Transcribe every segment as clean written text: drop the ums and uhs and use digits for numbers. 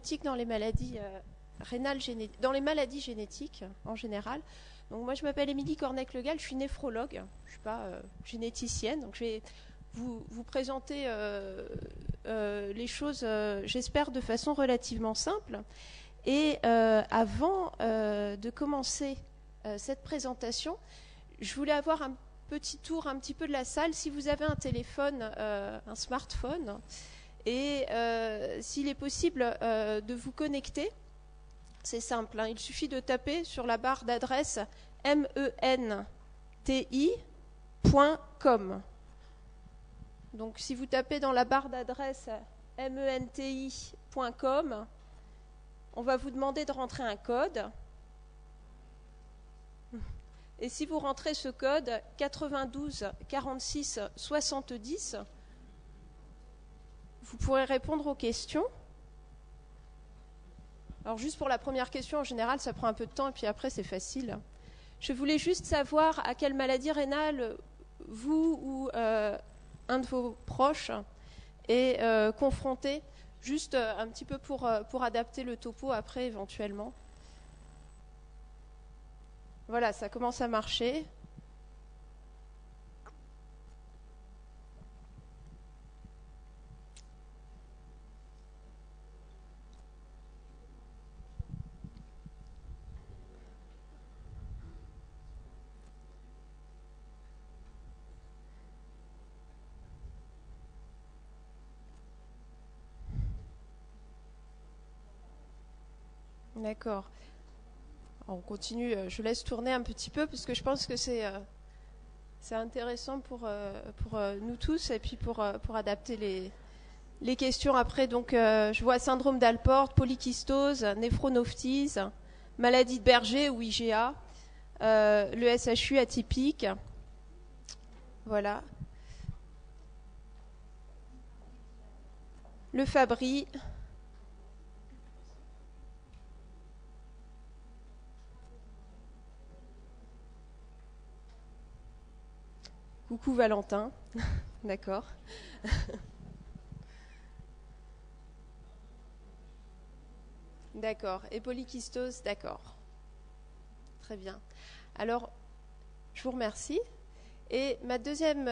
génétique dans les maladies rénales, dans les maladies génétiques en général. Donc moi je m'appelle Émilie Cornec-Legal, je suis néphrologue, je ne suis pas généticienne, donc je vais vous présenter les choses, j'espère, de façon relativement simple. Et avant de commencer cette présentation, je voulais avoir un petit tour un petit peu de la salle. Si vous avez un téléphone, un smartphone, et s'il est possible de vous connecter, c'est simple, hein, il suffit de taper sur la barre d'adresse menti.com. Donc si vous tapez dans la barre d'adresse menti.com, on va vous demander de rentrer un code. Et si vous rentrez ce code 92 46 70, vous pourrez répondre aux questions. Alors juste pour la première question, en général, ça prend un peu de temps et puis après, c'est facile. Je voulais juste savoir à quelle maladie rénale vous ou un de vos proches est confronté, juste un petit peu pour adapter le topo après éventuellement. Voilà, ça commence à marcher. D'accord. On continue, je laisse tourner un petit peu parce que je pense que c'est intéressant pour nous tous et puis pour adapter les questions après. Donc je vois syndrome d'Alport, polykystose, néphronophthise, maladie de Berger ou IgA, le SHU atypique. Voilà. Le Fabry. Coucou Valentin, d'accord. D'accord, et polykystose, d'accord. Très bien. Alors, je vous remercie. Et ma deuxième,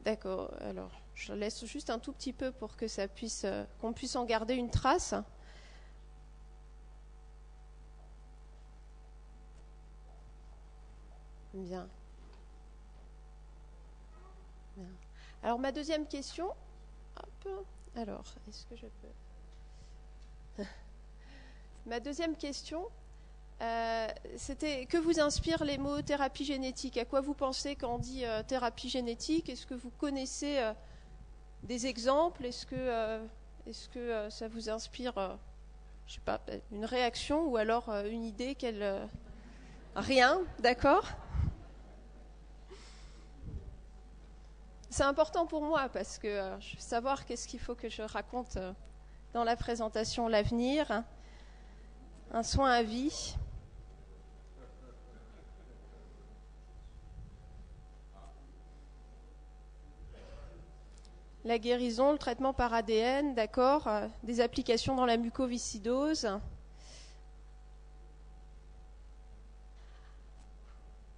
d'accord, alors, je laisse juste un tout petit peu pour que ça puisse, qu'on puisse en garder une trace. Bien. Alors, ma deuxième question, hop, alors, est-ce que je peux... Ma deuxième question, c'était que vous inspirent les mots thérapie génétique? À quoi vous pensez quand on dit thérapie génétique? Est-ce que vous connaissez des exemples? Est-ce que ça vous inspire, je sais pas, une réaction ou alors une idée Rien, d'accord? C'est important pour moi parce que je veux savoir qu'est-ce qu'il faut que je raconte dans la présentation, l'avenir, un soin à vie. La guérison, le traitement par ADN, d'accord, des applications dans la mucoviscidose.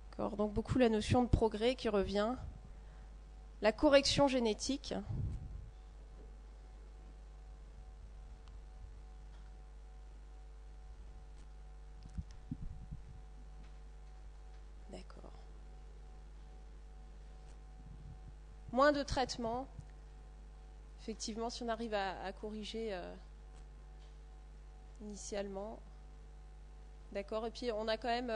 D'accord, donc beaucoup la notion de progrès qui revient. La correction génétique. D'accord. Moins de traitement. Effectivement, si on arrive à corriger initialement. D'accord. Et puis, on a quand même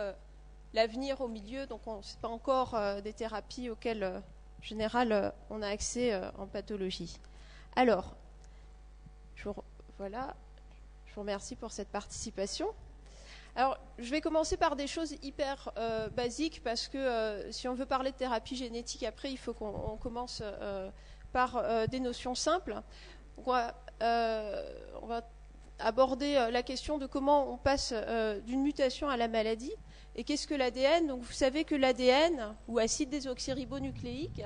l'avenir au milieu. Donc, ce n'est pas encore des thérapies auxquelles... en général, on a accès en pathologie. Alors, je vous remercie pour cette participation. Alors, je vais commencer par des choses hyper basiques parce que si on veut parler de thérapie génétique, après, il faut qu'on commence par des notions simples. Donc, on va aborder la question de comment on passe d'une mutation à la maladie. Et qu'est-ce que l'ADN? Donc vous savez que l'ADN, ou acide désoxyribonucléique,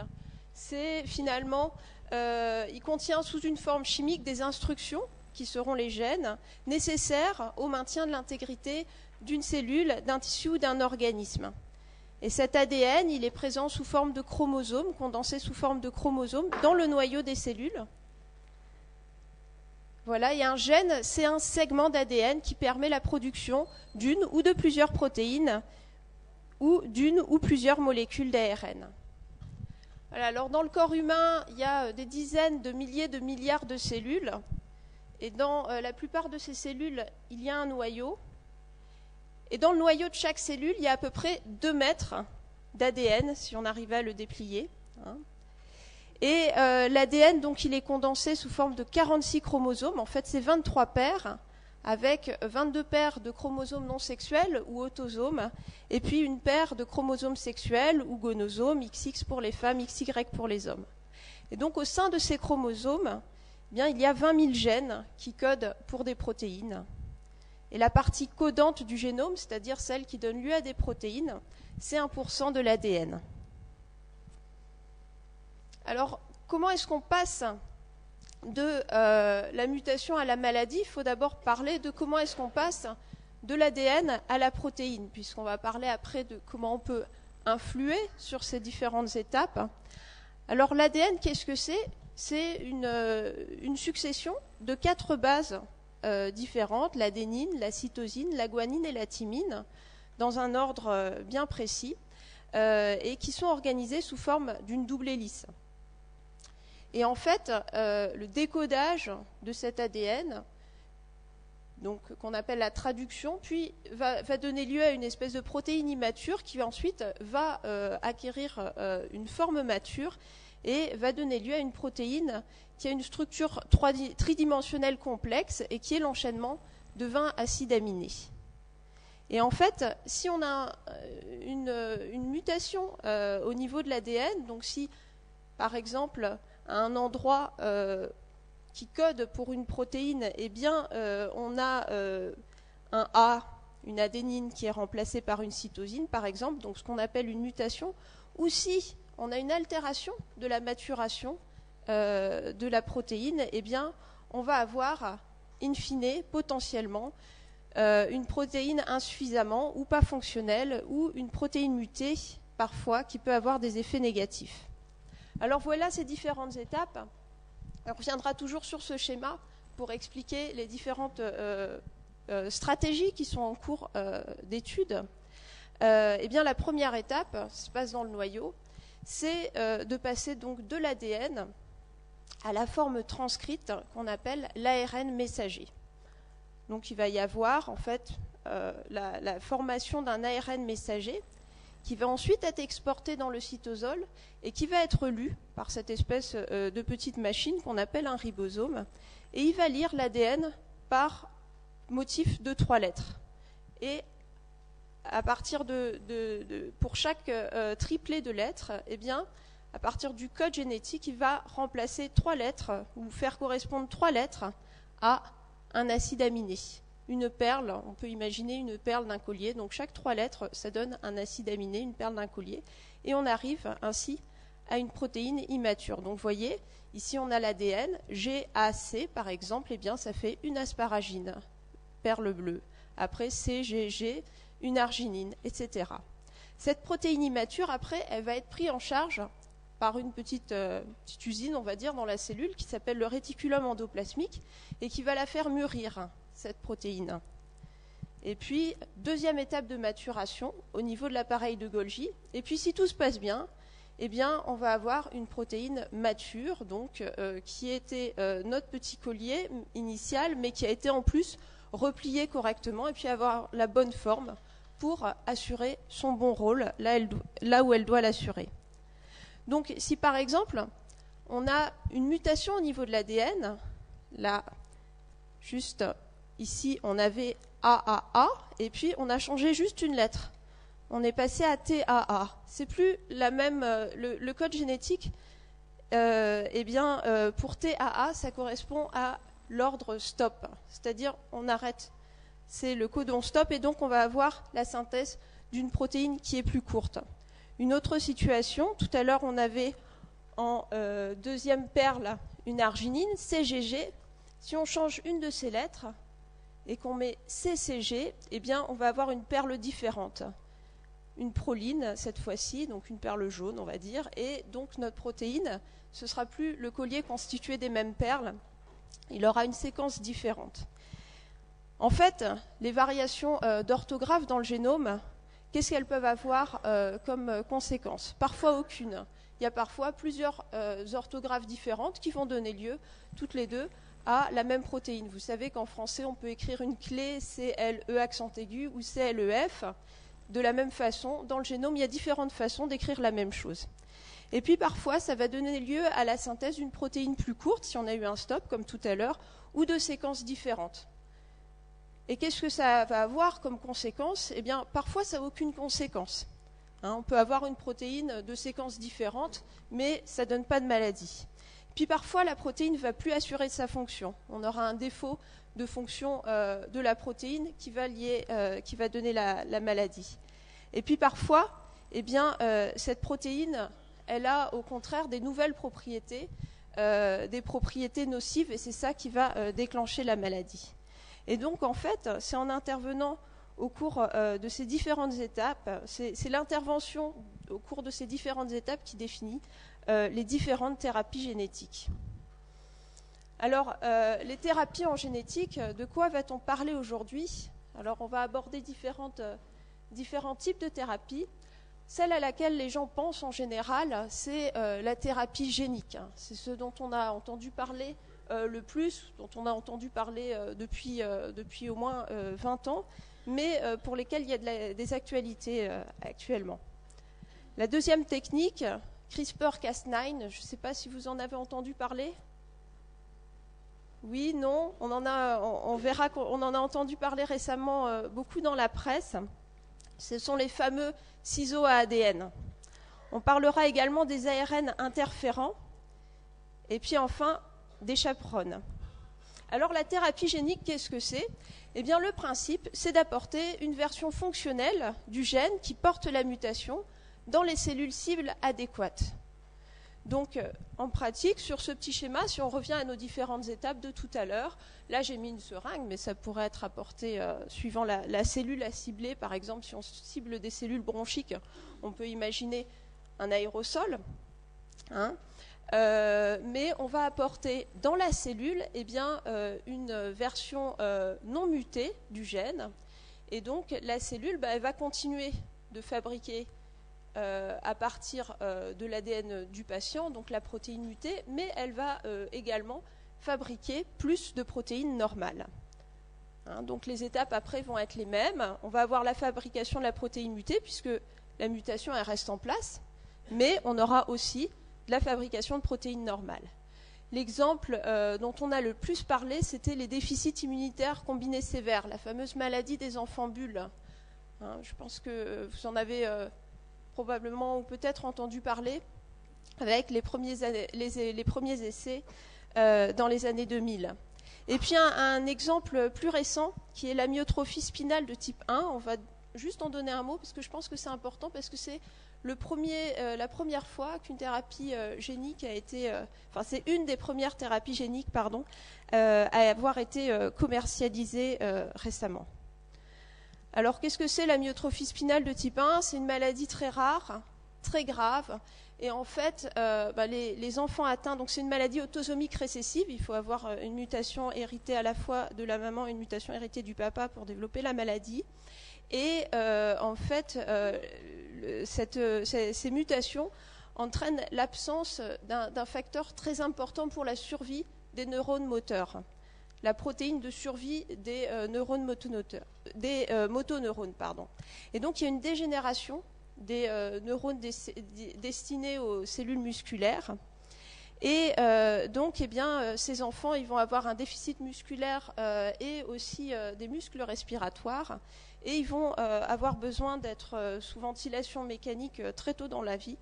c'est finalement, il contient sous une forme chimique des instructions qui seront les gènes nécessaires au maintien de l'intégrité d'une cellule, d'un tissu ou d'un organisme. Et cet ADN, il est présent sous forme de chromosomes, condensé sous forme de chromosomes dans le noyau des cellules. Voilà, et un gène, c'est un segment d'ADN qui permet la production d'une ou de plusieurs protéines ou d'une ou plusieurs molécules d'ARN. Voilà, alors dans le corps humain, il y a des dizaines de milliers de milliards de cellules. Et dans la plupart de ces cellules, il y a un noyau. Et dans le noyau de chaque cellule, il y a à peu près 2 mètres d'ADN, si on arrivait à le déplier. Et l'ADN, donc, il est condensé sous forme de 46 chromosomes. En fait, c'est 23 paires, avec 22 paires de chromosomes non sexuels ou autosomes, et puis une paire de chromosomes sexuels ou gonosomes, XX pour les femmes, XY pour les hommes. Et donc, au sein de ces chromosomes, eh bien, il y a 20 000 gènes qui codent pour des protéines. Et la partie codante du génome, c'est-à-dire celle qui donne lieu à des protéines, c'est 1% de l'ADN. Alors, comment est-ce qu'on passe de la mutation à la maladie? Il faut d'abord parler de comment est-ce qu'on passe de l'ADN à la protéine, puisqu'on va parler après de comment on peut influer sur ces différentes étapes. Alors, l'ADN, qu'est-ce que c'est? C'est une succession de 4 bases différentes, l'adénine, la cytosine, la guanine et la thymine, dans un ordre bien précis, et qui sont organisées sous forme d'une double hélice. Et en fait, le décodage de cet ADN, donc qu'on appelle la traduction, puis va donner lieu à une espèce de protéine immature qui ensuite va acquérir une forme mature et va donner lieu à une protéine qui a une structure tridimensionnelle complexe et qui est l'enchaînement de 20 acides aminés. Et en fait, si on a une mutation au niveau de l'ADN, donc si, par exemple, à un endroit qui code pour une protéine, eh bien, on a un A, une adénine qui est remplacée par une cytosine, par exemple, donc ce qu'on appelle une mutation, ou si on a une altération de la maturation de la protéine, eh bien, on va avoir, in fine, potentiellement, une protéine insuffisamment ou pas fonctionnelle, ou une protéine mutée, parfois, qui peut avoir des effets négatifs. Alors voilà ces différentes étapes. On reviendra toujours sur ce schéma pour expliquer les différentes stratégies qui sont en cours d'étude. Eh bien, la première étape, ça se passe dans le noyau, c'est de passer donc de l'ADN à la forme transcrite qu'on appelle l'ARN messager. Donc il va y avoir en fait la formation d'un ARN messager qui va ensuite être exporté dans le cytosol et qui va être lu par cette espèce de petite machine qu'on appelle un ribosome. Et il va lire l'ADN par motif de 3 lettres. Et à partir pour chaque triplet de lettres, eh bien, à partir du code génétique, il va remplacer 3 lettres ou faire correspondre 3 lettres à un acide aminé. Une perle, on peut imaginer une perle d'un collier, donc chaque 3 lettres, ça donne un acide aminé, une perle d'un collier, et on arrive ainsi à une protéine immature. Donc vous voyez, ici on a l'ADN, GAC par exemple, eh bien ça fait une asparagine, perle bleue. Après CGG, une arginine, etc. Cette protéine immature, après, elle va être prise en charge par une petite usine, on va dire, dans la cellule, qui s'appelle le réticulum endoplasmique, et qui va la faire mûrir, cette protéine. Et puis, deuxième étape de maturation, au niveau de l'appareil de Golgi. Et puis, si tout se passe bien, eh bien, on va avoir une protéine mature, donc, qui était notre petit collier initial, mais qui a été en plus repliée correctement, et puis avoir la bonne forme pour assurer son bon rôle là où elle doit l'assurer. Donc, si par exemple, on a une mutation au niveau de l'ADN, là, juste ici, on avait AAA, et puis on a changé juste une lettre. On est passé à TAA. C'est plus la même. Le code génétique, eh bien, pour TAA, ça correspond à l'ordre stop, c'est-à-dire on arrête. C'est le codon stop, et donc on va avoir la synthèse d'une protéine qui est plus courte. Une autre situation, tout à l'heure on avait en deuxième perle une arginine, CGG, Si on change une de ces lettres et qu'on met CCG, eh bien, on va avoir une perle différente. Une proline, cette fois-ci, donc une perle jaune, on va dire, et donc notre protéine, ce ne sera plus le collier constitué des mêmes perles, il aura une séquence différente. En fait, les variations d'orthographe dans le génome, qu'est-ce qu'elles peuvent avoir comme conséquence? Parfois aucune. Il y a parfois plusieurs orthographes différentes qui vont donner lieu, toutes les deux, à la même protéine. Vous savez qu'en français, on peut écrire une clé CLE accent aigu ou CLEF. De la même façon, dans le génome, il y a différentes façons d'écrire la même chose. Et puis parfois, ça va donner lieu à la synthèse d'une protéine plus courte, si on a eu un stop, comme tout à l'heure, ou de séquences différentes. Et qu'est-ce que ça va avoir comme conséquence? Eh bien, parfois, ça n'a aucune conséquence. On peut avoir une protéine de séquences différentes, mais ça ne donne pas de maladie. Puis parfois, la protéine ne va plus assurer sa fonction. On aura un défaut de fonction de la protéine qui va donner la maladie. Et puis parfois, eh bien, cette protéine, elle a au contraire des nouvelles propriétés, des propriétés nocives, et c'est ça qui va déclencher la maladie. Et donc, en fait, c'est en intervenant au cours de ces différentes étapes, c'est l'intervention au cours de ces différentes étapes qui définit les différentes thérapies génétiques. Alors, les thérapies en génétique, de quoi va-t-on parler aujourd'hui? Alors, on va aborder différents types de thérapies. Celle à laquelle les gens pensent en général, c'est la thérapie génique. C'est ce dont on a entendu parler le plus, dont on a entendu parler depuis au moins 20 ans, mais pour lesquelles il y a des actualités actuellement. La deuxième technique, CRISPR-Cas9, je ne sais pas si vous en avez entendu parler. Oui, non, on verra qu'on en a entendu parler récemment beaucoup dans la presse. Ce sont les fameux ciseaux à ADN. On parlera également des ARN interférents et puis enfin des chaperones. Alors la thérapie génique, qu'est-ce que c'est? Eh bien le principe, c'est d'apporter une version fonctionnelle du gène qui porte la mutation dans les cellules cibles adéquates. Donc, en pratique, sur ce petit schéma, si on revient à nos différentes étapes de tout à l'heure, là j'ai mis une seringue, mais ça pourrait être apporté suivant la cellule à cibler. Par exemple, si on cible des cellules bronchiques, on peut imaginer un aérosol. Mais on va apporter dans la cellule une version non mutée du gène. Et donc, la cellule, elle va continuer de fabriquer à partir de l'ADN du patient, donc la protéine mutée, mais elle va également fabriquer plus de protéines normales. Donc les étapes après vont être les mêmes. On va avoir la fabrication de la protéine mutée, puisque la mutation elle reste en place, mais on aura aussi de la fabrication de protéines normales. L'exemple dont on a le plus parlé, c'était les déficits immunitaires combinés sévères, la fameuse maladie des enfants bulles. Je pense que vous en avez probablement ou peut-être entendu parler avec les premiers essais dans les années 2000. Et puis un exemple plus récent qui est l'amyotrophie spinale de type 1. On va juste en donner un mot parce que je pense que c'est important, parce que c'est la première fois qu'une thérapie génique a été, c'est une des premières thérapies géniques, à avoir été commercialisée récemment. Alors, qu'est-ce que c'est l'amyotrophie spinale de type 1? C'est une maladie très rare, très grave. Et en fait, les enfants atteints, donc c'est une maladie autosomique récessive. Il faut avoir une mutation héritée à la fois de la maman et une mutation héritée du papa pour développer la maladie. Et en fait, ces mutations entraînent l'absence d'un facteur très important pour la survie des neurones moteurs. La protéine de survie des motoneurones. Et donc, il y a une dégénération des neurones destinés aux cellules musculaires. Et donc, ces enfants, ils vont avoir un déficit musculaire et aussi des muscles respiratoires. Et ils vont avoir besoin d'être sous ventilation mécanique très tôt dans la vie.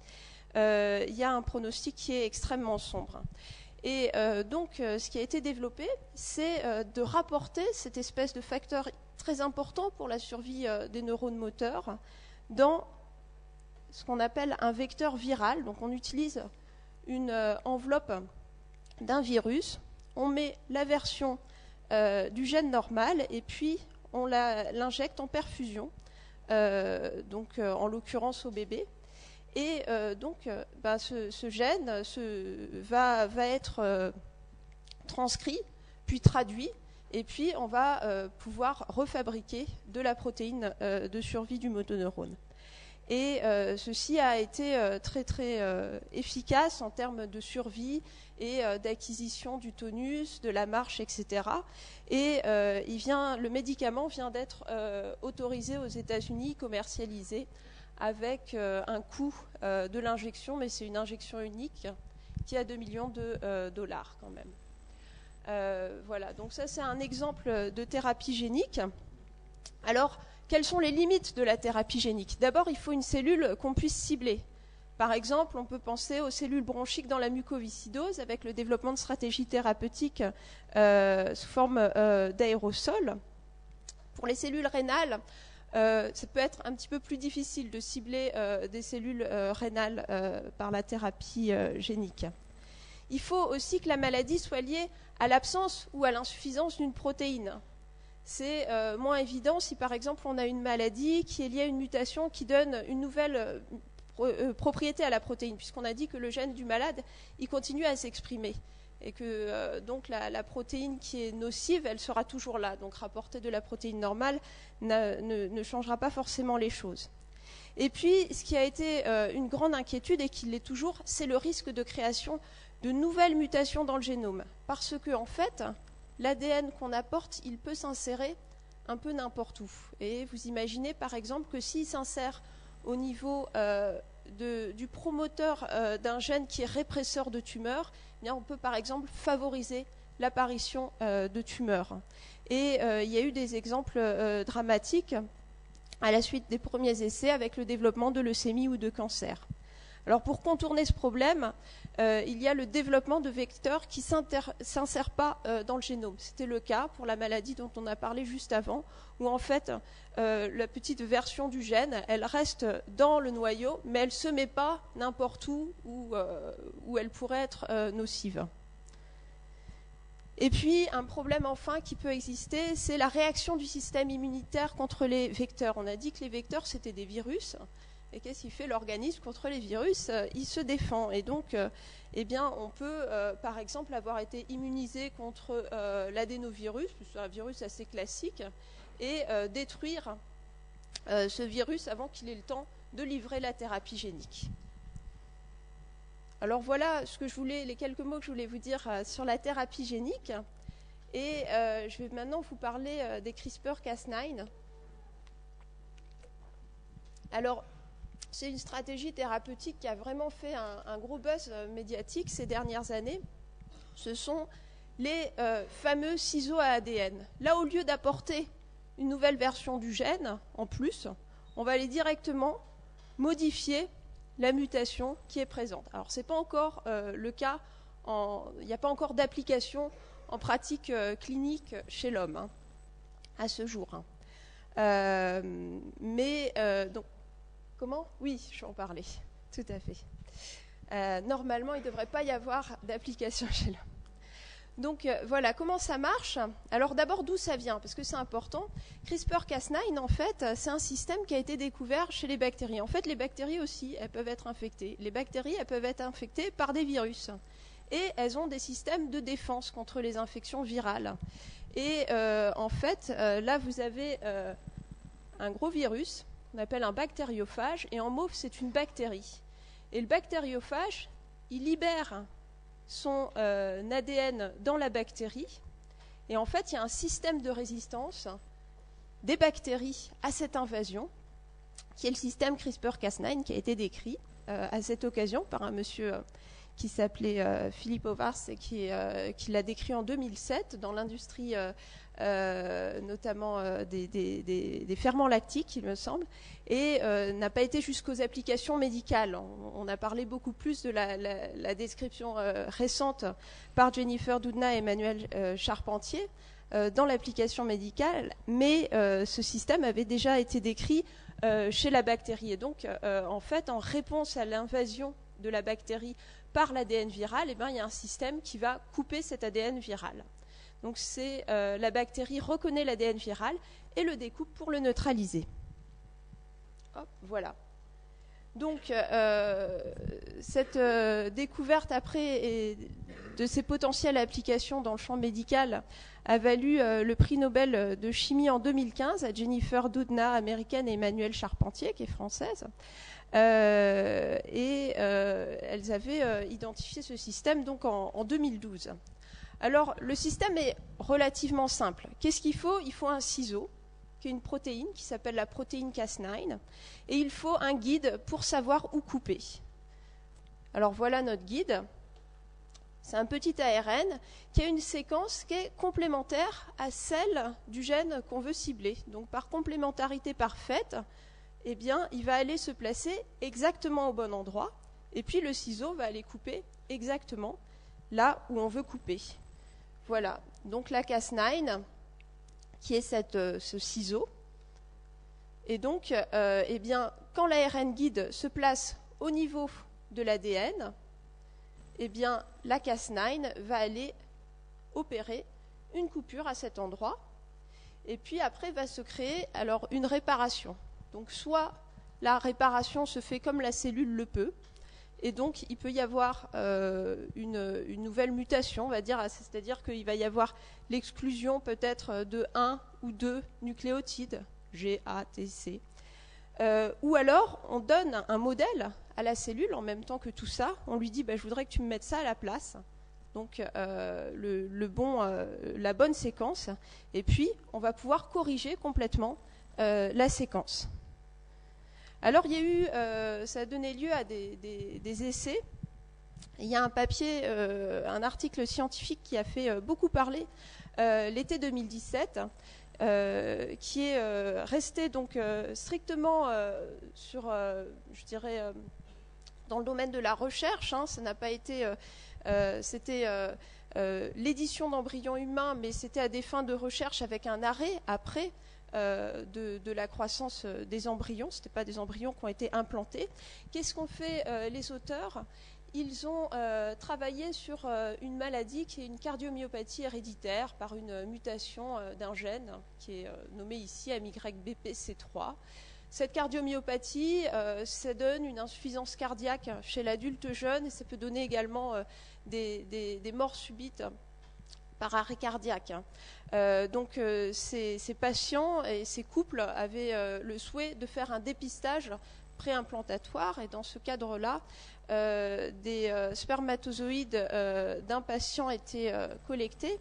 Il y a un pronostic qui est extrêmement sombre. Et donc, ce qui a été développé, c'est de rapporter cette espèce de facteur très important pour la survie des neurones moteurs dans ce qu'on appelle un vecteur viral. Donc, on utilise une enveloppe d'un virus on met la version du gène normal et puis on l'injecte en perfusion, donc en l'occurrence au bébé. Et ce gène va être transcrit, puis traduit, et puis on va pouvoir refabriquer de la protéine de survie du motoneurone. Et ceci a été très très efficace en termes de survie et d'acquisition du tonus, de la marche, etc. Et le médicament vient d'être autorisé aux États-Unis, commercialisé, avec un coût de l'injection, mais c'est une injection unique qui a 2 millions de dollars quand même. Voilà, donc ça c'est un exemple de thérapie génique. Alors, quelles sont les limites de la thérapie génique? D'abord, il faut une cellule qu'on puisse cibler. Par exemple, on peut penser aux cellules bronchiques dans la mucoviscidose avec le développement de stratégies thérapeutiques sous forme d'aérosols. Pour les cellules rénales, ça peut être un petit peu plus difficile de cibler des cellules rénales par la thérapie génique. Il faut aussi que la maladie soit liée à l'absence ou à l'insuffisance d'une protéine. C'est moins évident si par exemple on a une maladie qui est liée à une mutation qui donne une nouvelle propriété à la protéine, puisqu'on a dit que le gène du malade, il continue à s'exprimer. Et que donc la protéine qui est nocive, elle sera toujours là. Donc rapporter de la protéine normale ne changera pas forcément les choses. Et puis, ce qui a été une grande inquiétude, et qui l'est toujours, c'est le risque de création de nouvelles mutations dans le génome. Parce que, en fait, l'ADN qu'on apporte, il peut s'insérer un peu n'importe où. Et vous imaginez, par exemple, que s'il s'insère au niveau du promoteur d'un gène qui est répresseur de tumeurs, eh bien, on peut par exemple favoriser l'apparition de tumeurs. Et il y a eu des exemples dramatiques à la suite des premiers essais avec le développement de leucémie ou de cancer. Alors pour contourner ce problème, il y a le développement de vecteurs qui ne s'insèrent pas dans le génome. C'était le cas pour la maladie dont on a parlé juste avant, où en fait la petite version du gène, elle reste dans le noyau, mais elle ne se met pas n'importe où elle pourrait être nocive. Et puis, un problème enfin qui peut exister, c'est la réaction du système immunitaire contre les vecteurs. On a dit que les vecteurs, c'était des virus. Et qu'est-ce qu'il fait l'organisme contre les virus? Il se défend. Et donc, eh bien, on peut, par exemple, avoir été immunisé contre l'adénovirus, c'est un virus assez classique, et détruire ce virus avant qu'il ait le temps de livrer la thérapie génique. Alors voilà les quelques mots que je voulais vous dire sur la thérapie génique. Et je vais maintenant vous parler des CRISPR-Cas9. Alors, c'est une stratégie thérapeutique qui a vraiment fait un gros buzz médiatique ces dernières années. Ce sont les fameux ciseaux à ADN. Là, au lieu d'apporter une nouvelle version du gène, en plus, on va aller directement modifier la mutation qui est présente. Alors, ce n'est pas encore le cas, il n'y a pas encore d'application en pratique clinique chez l'homme, à ce jour. Donc, comment? Oui, je vais en parler, tout à fait. Normalement, il ne devrait pas y avoir d'application chez l'homme. Donc voilà, comment ça marche? Alors d'abord, d'où ça vient? Parce que c'est important. CRISPR-Cas9, en fait, c'est un système qui a été découvert chez les bactéries. En fait, les bactéries aussi, elles peuvent être infectées. Les bactéries, elles peuvent être infectées par des virus. Et elles ont des systèmes de défense contre les infections virales. Et en fait, là, vous avez un gros virus qu'on appelle un bactériophage. Et en mauve, c'est une bactérie. Et le bactériophage, il libère son ADN dans la bactérie. Et en fait, il y a un système de résistance des bactéries à cette invasion, qui est le système CRISPR-Cas9, qui a été décrit à cette occasion par un monsieur qui s'appelait Philippe Ovars et qui l'a décrit en 2007 dans l'industrie notamment des ferments lactiques, il me semble, et n'a pas été jusqu'aux applications médicales. On a parlé beaucoup plus de la description récente par Jennifer Doudna et Emmanuel Charpentier dans l'application médicale, mais ce système avait déjà été décrit chez la bactérie. Et donc, en fait, en réponse à l'invasion de la bactérie par l'ADN viral, eh bien, il y a un système qui va couper cet ADN viral. Donc la bactérie reconnaît l'ADN viral et le découpe pour le neutraliser. Hop, voilà. Donc cette découverte après de ces potentielles applications dans le champ médical a valu le prix Nobel de chimie en 2015 à Jennifer Doudna, américaine, et Emmanuelle Charpentier, qui est française. Elles avaient identifié ce système donc en 2012. Alors, le système est relativement simple. Qu'est-ce qu'il faut ? Il faut un ciseau, qui est une protéine qui s'appelle la protéine Cas9, et il faut un guide pour savoir où couper. Alors, voilà notre guide. C'est un petit ARN qui a une séquence qui est complémentaire à celle du gène qu'on veut cibler. Donc, par complémentarité parfaite, eh bien, il va aller se placer exactement au bon endroit, et puis le ciseau va aller couper exactement là où on veut couper. Voilà, donc la Cas9, qui est ce ciseau. Et donc, eh bien, quand l'ARN guide se place au niveau de l'ADN, eh bien, la Cas9 va aller opérer une coupure à cet endroit, et puis après va se créer alors une réparation. Donc, soit la réparation se fait comme la cellule le peut, et donc il peut y avoir une nouvelle mutation, on va dire, c'est-à-dire qu'il va y avoir l'exclusion peut-être de 1 ou 2 nucléotides, G, A, T, C. Ou alors on donne un modèle à la cellule en même temps que tout ça, on lui dit je voudrais que tu me mettes ça à la place, donc la bonne séquence, et puis on va pouvoir corriger complètement la séquence. Alors, il y a eu, ça a donné lieu à des essais. Il y a un papier, un article scientifique qui a fait beaucoup parler l'été 2017, qui est resté donc strictement sur, je dirais, dans le domaine de la recherche. Ça n'a pas été, c'était l'édition d'embryons humains, mais c'était à des fins de recherche avec un arrêt après. De la croissance des embryons, ce n'étaient pas des embryons qui ont été implantés. Qu'est-ce qu'ont fait les auteurs ? Ils ont travaillé sur une maladie qui est une cardiomyopathie héréditaire par une mutation d'un gène qui est nommé ici MYBPC3. Cette cardiomyopathie, ça donne une insuffisance cardiaque chez l'adulte jeune, et ça peut donner également des morts subites par arrêt cardiaque. Donc ces patients et ces couples avaient le souhait de faire un dépistage préimplantatoire, et dans ce cadre-là, des spermatozoïdes d'un patient étaient collectés,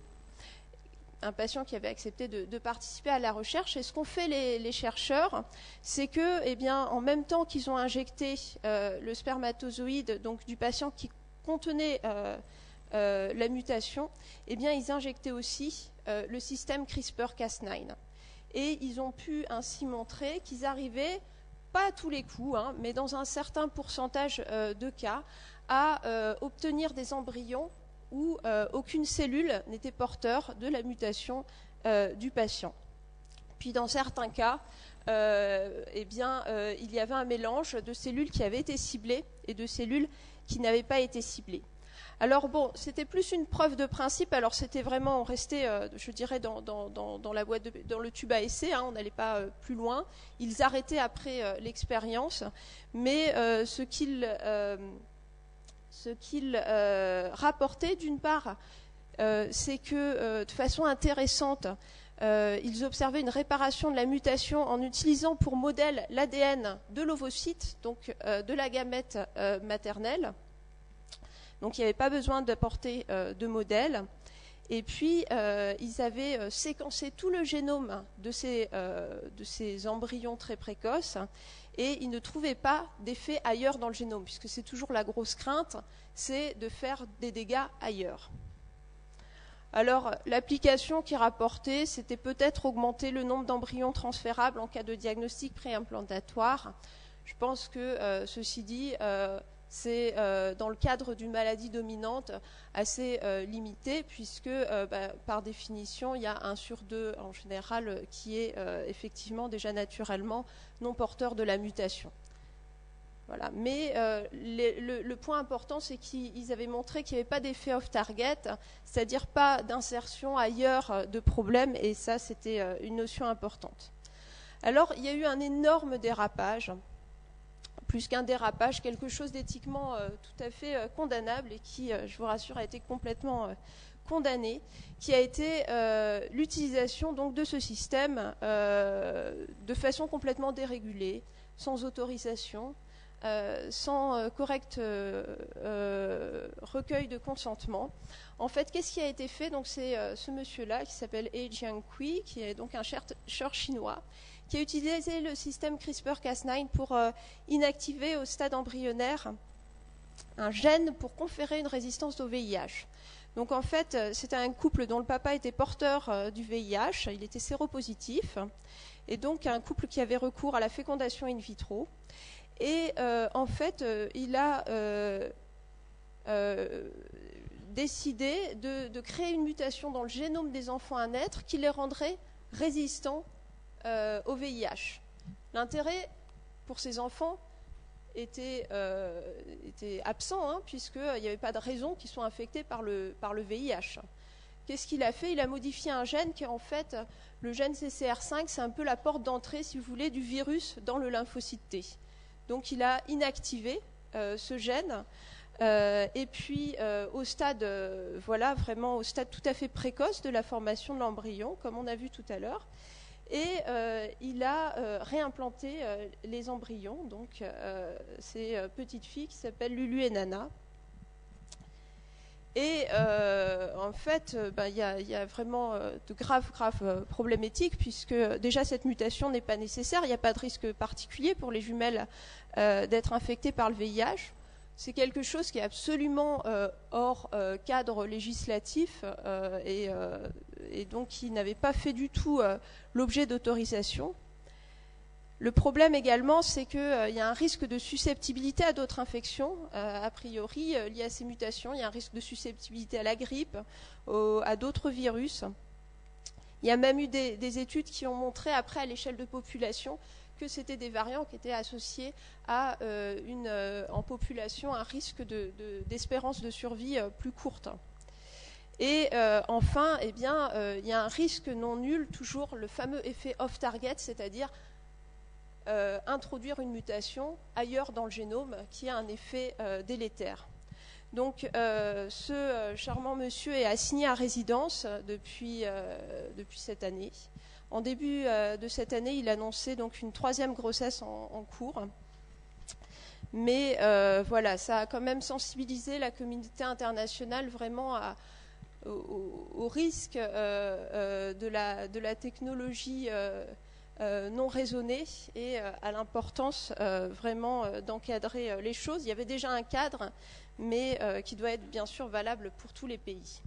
un patient qui avait accepté de participer à la recherche. Et ce qu'ont fait les chercheurs, c'est que, eh bien, en même temps qu'ils ont injecté le spermatozoïde donc, du patient qui contenait la mutation, eh bien, ils injectaient aussi le système CRISPR-Cas9. Et ils ont pu ainsi montrer qu'ils arrivaient, pas à tous les coups, mais dans un certain pourcentage de cas, à obtenir des embryons où aucune cellule n'était porteur de la mutation du patient. Puis dans certains cas, eh bien, il y avait un mélange de cellules qui avaient été ciblées et de cellules qui n'avaient pas été ciblées. Alors bon, c'était plus une preuve de principe. Alors c'était vraiment, on restait, je dirais, dans la boîte dans le tube à essai, on n'allait pas plus loin. Ils arrêtaient après l'expérience, mais ce qu'ils rapportaient, d'une part, c'est que de façon intéressante, ils observaient une réparation de la mutation en utilisant pour modèle l'ADN de l'ovocyte, donc de la gamète maternelle. Donc il n'y avait pas besoin d'apporter de modèle. Et puis ils avaient séquencé tout le génome de ces embryons très précoces, et ils ne trouvaient pas d'effet ailleurs dans le génome, puisque c'est toujours la grosse crainte, c'est de faire des dégâts ailleurs. Alors l'application qui rapportait, c'était peut-être augmenter le nombre d'embryons transférables en cas de diagnostic préimplantatoire. Je pense que, ceci dit, c'est dans le cadre d'une maladie dominante assez limité, puisque par définition, il y a 1 sur 2 en général qui est effectivement déjà naturellement non porteur de la mutation. Voilà. Mais le point important, c'est qu'ils avaient montré qu'il n'y avait pas d'effet off-target, c'est-à-dire pas d'insertion ailleurs de problème, et ça, c'était une notion importante. Alors, il y a eu un énorme dérapage, plus qu'un dérapage, quelque chose d'éthiquement tout à fait condamnable, et qui, je vous rassure, a été complètement condamné, qui a été l'utilisation donc de ce système de façon complètement dérégulée, sans autorisation, sans correct recueil de consentement. En fait, qu'est-ce qui a été fait? Donc, c'est ce monsieur-là qui s'appelle He Jiankui, qui est donc un chercheur chinois, qui a utilisé le système CRISPR-Cas9 pour inactiver au stade embryonnaire un gène pour conférer une résistance au VIH. Donc en fait, c'était un couple dont le papa était porteur du VIH, il était séropositif, et donc un couple qui avait recours à la fécondation in vitro. Et en fait, il a décidé de créer une mutation dans le génome des enfants à naître qui les rendrait résistants au VIH. L'intérêt pour ces enfants était absent, hein, puisqu'il n'y avait pas de raison qu'ils soient infectés par le VIH. Qu'est-ce qu'il a fait? Il a modifié un gène qui est en fait, le gène CCR5, c'est un peu la porte d'entrée, si vous voulez, du virus dans le lymphocyte T. Donc il a inactivé ce gène, et puis au stade, voilà, vraiment au stade tout à fait précoce de la formation de l'embryon, comme on a vu tout à l'heure, et il a réimplanté les embryons, donc ces petites filles qui s'appellent Lulu et Nana. Et en fait, il y a vraiment de graves problèmes éthiques, puisque déjà cette mutation n'est pas nécessaire, il n'y a pas de risque particulier pour les jumelles d'être infectées par le VIH. C'est quelque chose qui est absolument hors cadre législatif et donc qui n'avait pas fait du tout l'objet d'autorisation. Le problème également, c'est qu'il y a un risque de susceptibilité à d'autres infections, a priori, liées à ces mutations. Il y a un risque de susceptibilité à la grippe, à d'autres virus. Il y a même eu des études qui ont montré, après, à l'échelle de population, que c'était des variants qui étaient associés à en population un risque d'espérance de survie plus courte. Et enfin, eh bien, il y a un risque non nul, toujours le fameux effet off-target, c'est-à-dire introduire une mutation ailleurs dans le génome qui a un effet délétère. Donc ce charmant monsieur est assigné à résidence depuis cette année. En début de cette année, il annonçait donc une 3e grossesse en cours. Mais voilà, ça a quand même sensibilisé la communauté internationale vraiment au risque de la technologie non raisonnée et à l'importance vraiment d'encadrer les choses. Il y avait déjà un cadre, mais qui doit être bien sûr valable pour tous les pays.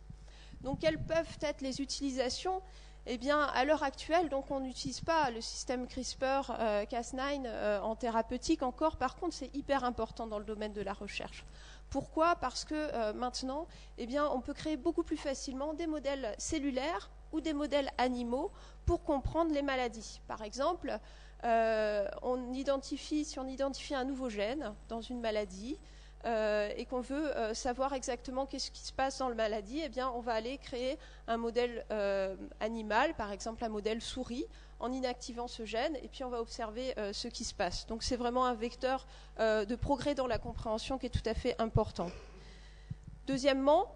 Donc quelles peuvent être les utilisations? Eh bien, à l'heure actuelle, donc, on n'utilise pas le système CRISPR-Cas9 en thérapeutique encore. Par contre, c'est hyper important dans le domaine de la recherche. Pourquoi? Parce que maintenant, eh bien, on peut créer beaucoup plus facilement des modèles cellulaires ou des modèles animaux pour comprendre les maladies. Par exemple, si on identifie un nouveau gène dans une maladie, et qu'on veut savoir exactement qu'est-ce qui se passe dans la maladie, eh bien, on va aller créer un modèle animal, par exemple un modèle souris, en inactivant ce gène, et puis on va observer ce qui se passe. Donc c'est vraiment un vecteur de progrès dans la compréhension qui est tout à fait important. Deuxièmement,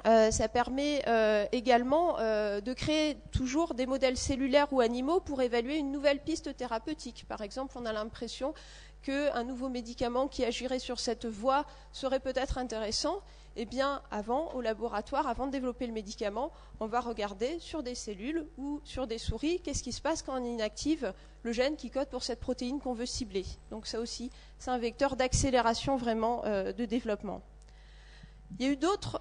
ça permet également de créer toujours des modèles cellulaires ou animaux pour évaluer une nouvelle piste thérapeutique. Par exemple, on a l'impression qu'un nouveau médicament qui agirait sur cette voie serait peut-être intéressant. Eh bien, au laboratoire, avant de développer le médicament, on va regarder sur des cellules ou sur des souris qu'est-ce qui se passe quand on inactive le gène qui code pour cette protéine qu'on veut cibler. Donc ça aussi, c'est un vecteur d'accélération vraiment de développement. Il y a eu d'autres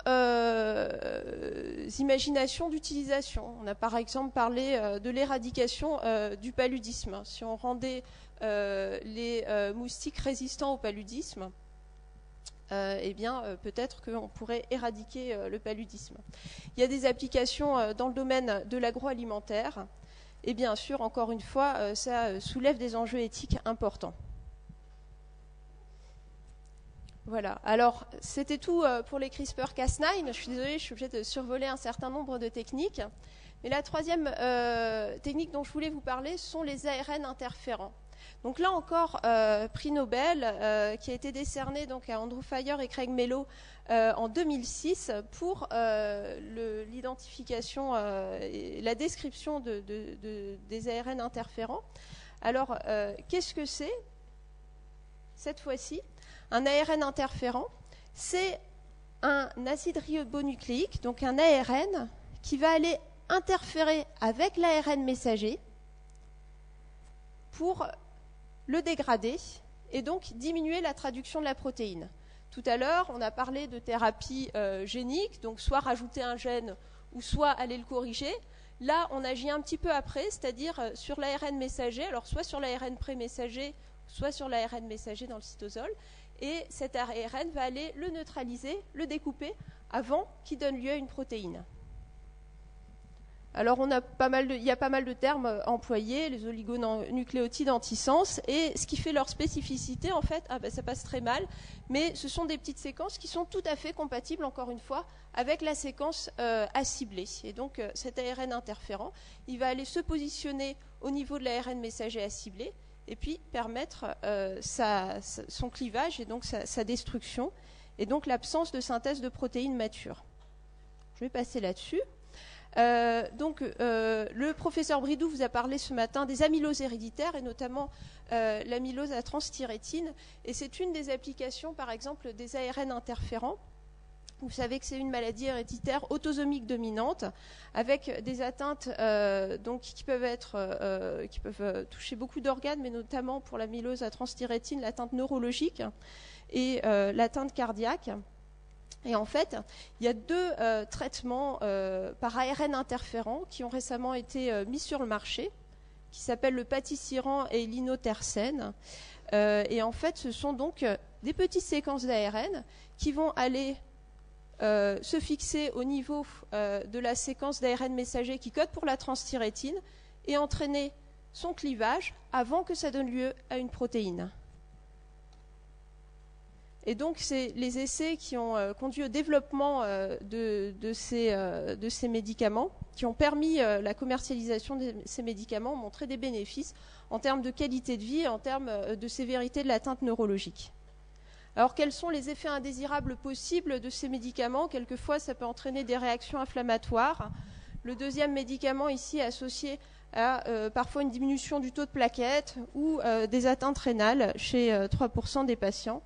imaginations d'utilisation. On a par exemple parlé de l'éradication du paludisme. Si on rendait les moustiques résistants au paludisme, eh bien, peut-être qu'on pourrait éradiquer le paludisme. Il y a des applications dans le domaine de l'agroalimentaire. Et bien sûr, encore une fois, ça soulève des enjeux éthiques importants. Voilà, alors c'était tout pour les CRISPR-Cas9. Je suis désolée, je suis obligée de survoler un certain nombre de techniques. Mais la troisième technique dont je voulais vous parler, ce sont les ARN interférents. Donc là encore, prix Nobel qui a été décerné donc à Andrew Fire et Craig Mello en 2006 pour l'identification et la description des ARN interférents. Alors, qu'est-ce que c'est cette fois-ci? Un ARN interférent, c'est un acide ribonucléique, donc un ARN, qui va aller interférer avec l'ARN messager pour le dégrader et donc diminuer la traduction de la protéine. Tout à l'heure, on a parlé de thérapie génique, donc soit rajouter un gène ou soit aller le corriger. Là, on agit un petit peu après, c'est-à-dire sur l'ARN messager, alors soit sur l'ARN pré-messager, soit sur l'ARN messager dans le cytosol, et cet ARN va aller le neutraliser, le découper, avant qu'il donne lieu à une protéine. Alors, il y a pas mal de termes employés, les oligonucléotides antisens, et ce qui fait leur spécificité, en fait, ça passe très mal, mais ce sont des petites séquences qui sont tout à fait compatibles, encore une fois, avec la séquence aciblée. Et donc, cet ARN interférent, il va aller se positionner au niveau de l'ARN messager aciblé, et puis permettre son clivage et donc sa destruction, et donc l'absence de synthèse de protéines matures. Je vais passer là-dessus. Le professeur Bridoux vous a parlé ce matin des amyloses héréditaires et notamment l'amylose à transthyrétine. Et c'est une des applications, par exemple, des ARN interférents. Vous savez que c'est une maladie héréditaire autosomique dominante avec des atteintes qui peuvent toucher beaucoup d'organes, mais notamment pour l'amylose à transthyrétine, l'atteinte neurologique et l'atteinte cardiaque. Et en fait, il y a deux traitements par ARN interférents qui ont récemment été mis sur le marché, qui s'appellent le patisiran et l'inotersen. Et en fait, ce sont donc des petites séquences d'ARN qui vont aller se fixer au niveau de la séquence d'ARN messager qui code pour la transthyrétine et entraîner son clivage avant que ça donne lieu à une protéine. Et donc, c'est les essais qui ont conduit au développement de ces médicaments, qui ont permis la commercialisation de ces médicaments, ont montré des bénéfices en termes de qualité de vie et en termes de sévérité de l'atteinte neurologique. Alors, quels sont les effets indésirables possibles de ces médicaments? Quelquefois, ça peut entraîner des réactions inflammatoires. Le deuxième médicament ici est associé à parfois une diminution du taux de plaquettes ou des atteintes rénales chez 3% des patients.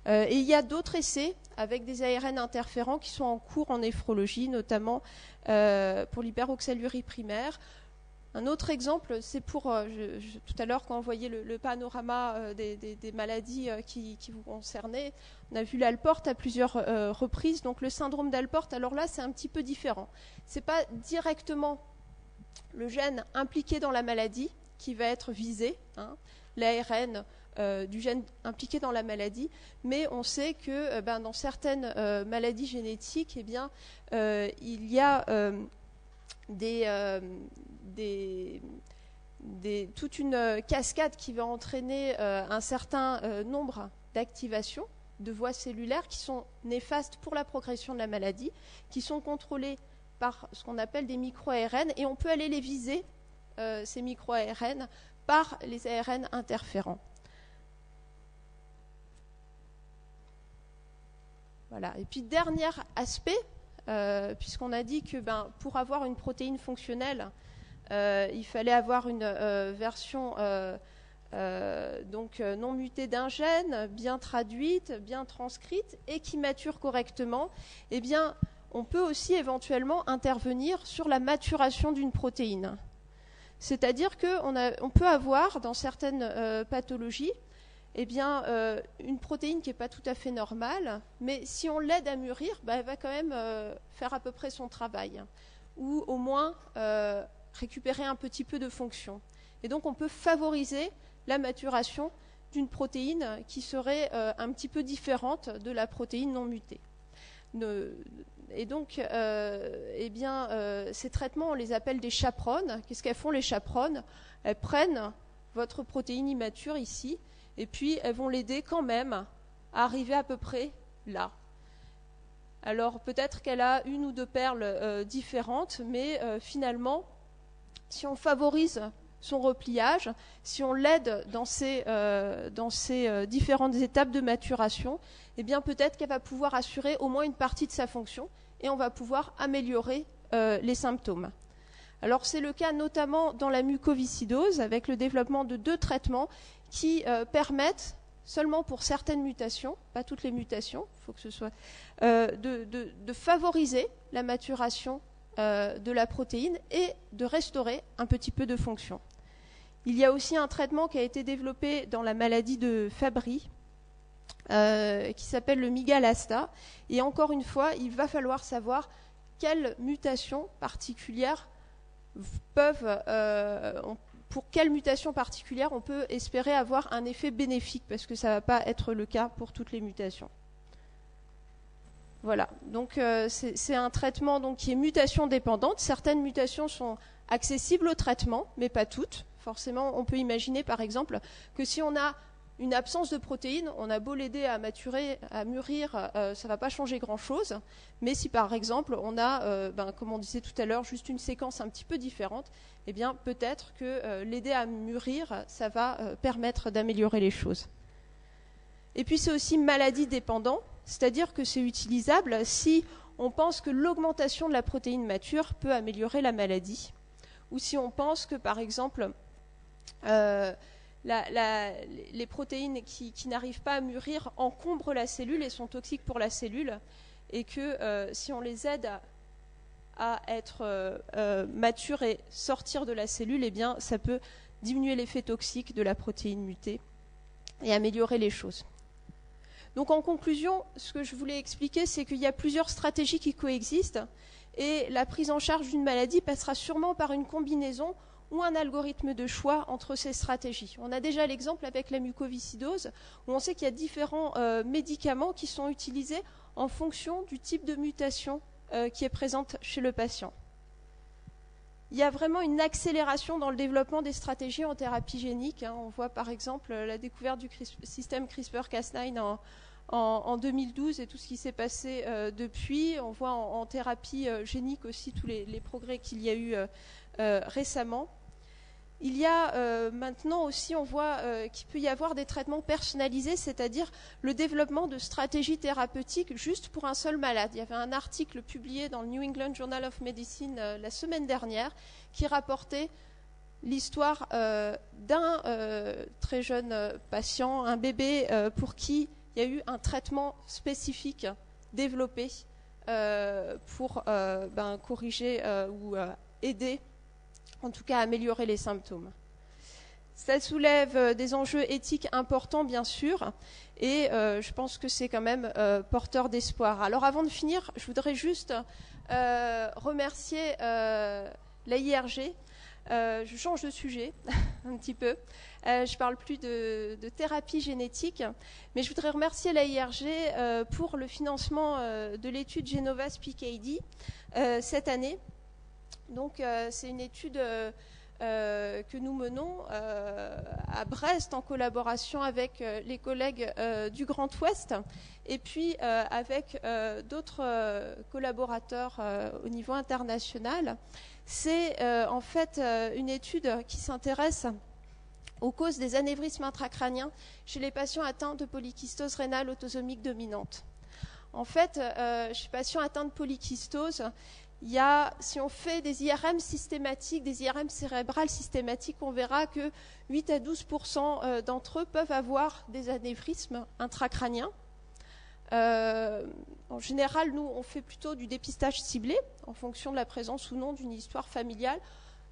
Et il y a d'autres essais avec des ARN interférents qui sont en cours en néphrologie, notamment pour l'hyperoxalurie primaire. Un autre exemple, c'est pour, tout à l'heure quand on voyait le panorama des maladies qui vous concernaient, on a vu l'Alport à plusieurs reprises. Donc le syndrome d'Alport, alors là c'est un petit peu différent. Ce n'est pas directement le gène impliqué dans la maladie qui va être visé, l'ARN du gène impliqué dans la maladie, mais on sait que dans certaines maladies génétiques, il y a toute une cascade qui va entraîner un certain nombre d'activations de voies cellulaires qui sont néfastes pour la progression de la maladie, qui sont contrôlées par ce qu'on appelle des micro-ARN, et on peut aller les viser, ces micro-ARN, par les ARN interférents. Voilà. Et puis, dernier aspect, puisqu'on a dit que pour avoir une protéine fonctionnelle, il fallait avoir une version non mutée d'un gène, bien traduite, bien transcrite et qui mature correctement. Eh bien, on peut aussi éventuellement intervenir sur la maturation d'une protéine. C'est-à-dire qu'on peut avoir, dans certaines pathologies, une protéine qui n'est pas tout à fait normale, mais si on l'aide à mûrir, elle va quand même faire à peu près son travail, ou au moins récupérer un petit peu de fonction. Et donc on peut favoriser la maturation d'une protéine qui serait un petit peu différente de la protéine non mutée. Et donc, ces traitements, on les appelle des chaperones. Qu'est-ce qu'elles font, les chaperones? Elles prennent votre protéine immature ici, et puis elles vont l'aider quand même à arriver à peu près là. Alors peut-être qu'elle a une ou deux perles différentes, mais finalement, si on favorise son repliage, si on l'aide dans ces différentes étapes de maturation, eh bien peut-être qu'elle va pouvoir assurer au moins une partie de sa fonction et on va pouvoir améliorer les symptômes. Alors c'est le cas notamment dans la mucoviscidose avec le développement de 2 traitements qui permettent, seulement pour certaines mutations, pas toutes les mutations, il faut que ce soit, de favoriser la maturation de la protéine et de restaurer un petit peu de fonction. Il y a aussi un traitement qui a été développé dans la maladie de Fabry, qui s'appelle le migalastat. Et encore une fois, il va falloir savoir quelles mutations particulières pour quelles mutations particulières on peut espérer avoir un effet bénéfique, parce que ça ne va pas être le cas pour toutes les mutations. Voilà, donc c'est un traitement donc, qui est mutation dépendante. Certaines mutations sont accessibles au traitement, mais pas toutes. Forcément, on peut imaginer par exemple que si on a une absence de protéines, on a beau l'aider à maturer, à mûrir, ça ne va pas changer grand-chose. Mais si par exemple on a, comme on disait tout à l'heure, juste une séquence un petit peu différente, eh bien peut-être que l'aider à mûrir, ça va permettre d'améliorer les choses. Et puis c'est aussi maladie dépendant, c'est-à-dire que c'est utilisable si on pense que l'augmentation de la protéine mature peut améliorer la maladie, ou si on pense que par exemple les protéines qui n'arrivent pas à mûrir encombrent la cellule et sont toxiques pour la cellule, et que si on les aide à être matures et sortir de la cellule, eh bien, ça peut diminuer l'effet toxique de la protéine mutée et améliorer les choses. Donc en conclusion, ce que je voulais expliquer, c'est qu'il y a plusieurs stratégies qui coexistent, et la prise en charge d'une maladie passera sûrement par une combinaison ou un algorithme de choix entre ces stratégies. On a déjà l'exemple avec la mucoviscidose, où on sait qu'il y a différents médicaments qui sont utilisés en fonction du type de mutation qui est présente chez le patient. Il y a vraiment une accélération dans le développement des stratégies en thérapie génique. On voit par exemple la découverte du système CRISPR-Cas9 en 2012 et tout ce qui s'est passé depuis. On voit en thérapie génique aussi tous les progrès qu'il y a eu récemment. Il y a maintenant aussi, on voit qu'il peut y avoir des traitements personnalisés, c'est-à-dire le développement de stratégies thérapeutiques juste pour un seul malade. Il y avait un article publié dans le New England Journal of Medicine la semaine dernière qui rapportait l'histoire d'un très jeune patient, un bébé pour qui il y a eu un traitement spécifique développé pour corriger ou aider, en tout cas améliorer les symptômes. Ça soulève des enjeux éthiques importants, bien sûr, et je pense que c'est quand même porteur d'espoir. Alors avant de finir, je voudrais juste remercier l'AIRG. Je change de sujet un petit peu. Je ne parle plus de thérapie génétique, mais je voudrais remercier l'AIRG pour le financement de l'étude Genova-SPIC-AD cette année. Donc c'est une étude que nous menons à Brest en collaboration avec les collègues du Grand Ouest et puis avec d'autres collaborateurs au niveau international. C'est en fait une étude qui s'intéresse aux causes des anévrismes intracrâniens chez les patients atteints de polykystose rénale autosomique dominante. En fait, chez les patients atteints de polykystose, si on fait des IRM systématiques, des IRM cérébrales systématiques, on verra que 8 à 12% d'entre eux peuvent avoir des anévrismes intracrâniens. En général, nous, on fait plutôt du dépistage ciblé en fonction de la présence ou non d'une histoire familiale.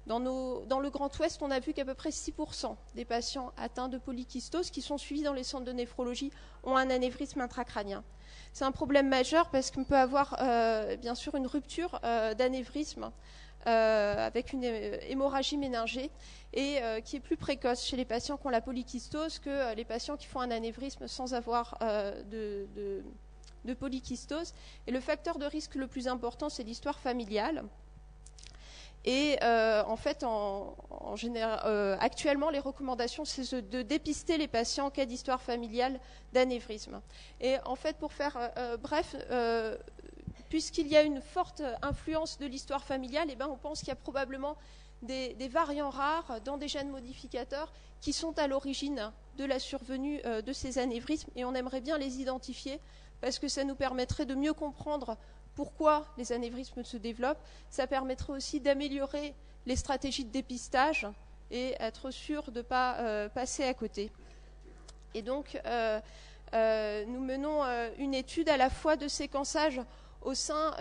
Dans le Grand Ouest, on a vu qu'à peu près 6% des patients atteints de polykystose qui sont suivis dans les centres de néphrologie ont un anévrisme intracrânien. C'est un problème majeur parce qu'on peut avoir bien sûr une rupture d'anévrisme avec une hémorragie méningée et qui est plus précoce chez les patients qui ont la polykystose que les patients qui font un anévrisme sans avoir de polykystose. Et le facteur de risque le plus important, c'est l'histoire familiale. Et en fait, actuellement, les recommandations, c'est de dépister les patients en cas d'histoire familiale d'anévrisme. Et en fait, pour faire bref, puisqu'il y a une forte influence de l'histoire familiale, eh ben, on pense qu'il y a probablement des variants rares dans des gènes modificateurs qui sont à l'origine de la survenue de ces anévrismes. Et on aimerait bien les identifier parce que ça nous permettrait de mieux comprendre pourquoi les anévrismes se développent. Ça permettrait aussi d'améliorer les stratégies de dépistage et être sûr de ne pas passer à côté. Et donc, nous menons une étude à la fois de séquençage au sein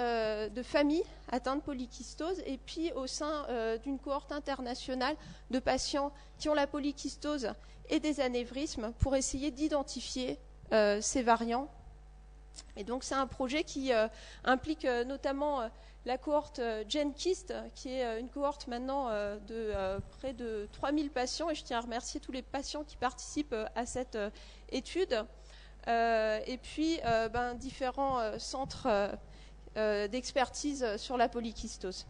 de familles atteintes de polykystose et puis au sein d'une cohorte internationale de patients qui ont la polykystose et des anévrismes pour essayer d'identifier ces variants. Et donc c'est un projet qui implique notamment la cohorte GenKist, qui est une cohorte maintenant de près de 3000 patients, et je tiens à remercier tous les patients qui participent à cette étude. Et puis différents centres d'expertise sur la polykystose.